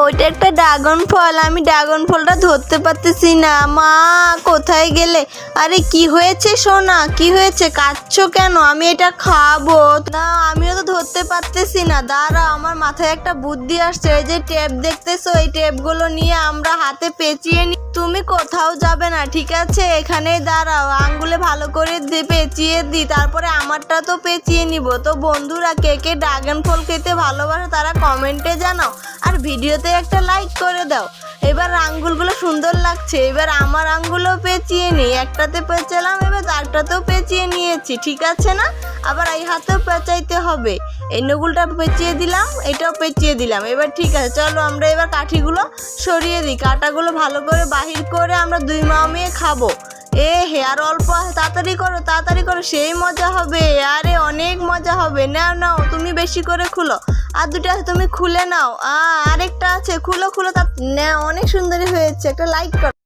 ওইটা একটা ড্রাগন ফল। আমি ড্রাগন ফলটা ধরতে পারতেছি না। মা কোথায় গেলে? আরে কি হয়েছে সোনা, কি হয়েছে, কাঁদছো কেন? আমি এটা খাবো না, আমিও তো ধরতে পারতেছি না। দাঁড়াও, আমার মাথায় একটা বুদ্ধি আসছে। এই যে টেপ দেখতেছো, এই টেপগুলো নিয়ে আমরা হাতে পেঁচিয়ে নি। তুমি কোথাও যাবে না, ঠিক আছে? এখানেই দাঁড়াও, আঙ্গুলে ভালো করে পেঁচিয়ে দিই, তারপরে আমারটা তো পেঁচিয়ে নিব। তো বন্ধুরা, কে কে ড্রাগন ফল খেতে ভালোবাসে তারা কমেন্টে জানাও, আর ভিডিওতে একটা লাইক করে দাও। এবার আঙ্গুলগুলো সুন্দর লাগছে। এবার আমার আঙ্গুলও পেঁচিয়ে নিই। একটাতে পেঁচালাম, এবার তারটাতেও পেঁচিয়ে নিয়েছি, ঠিক আছে না? আবার এই হাতেও পেঁচাইতে হবে। এই নগুলটা পেঁচিয়ে দিলাম, এটাও পেঁচিয়ে দিলাম। এবার ঠিক আছে, চলো আমরা এবার কাঠিগুলো সরিয়ে দিই। কাঁটাগুলো ভালো করে বাহির করে আমরা দুই মা মেয়ে খাবো। আর অল্প, তাড়াতাড়ি করো, তাড়াতাড়ি করো, সেই মজা হবে। আরে অনেক মজা হবে। নাও নাও, তুমি বেশি করে খুলো। আর দুটো আছে, তুমি খুলে নাও। আরেকটা আছে, খুলো খুলো। না, অনেক সুন্দরী হয়েছে, একটা লাইক করো।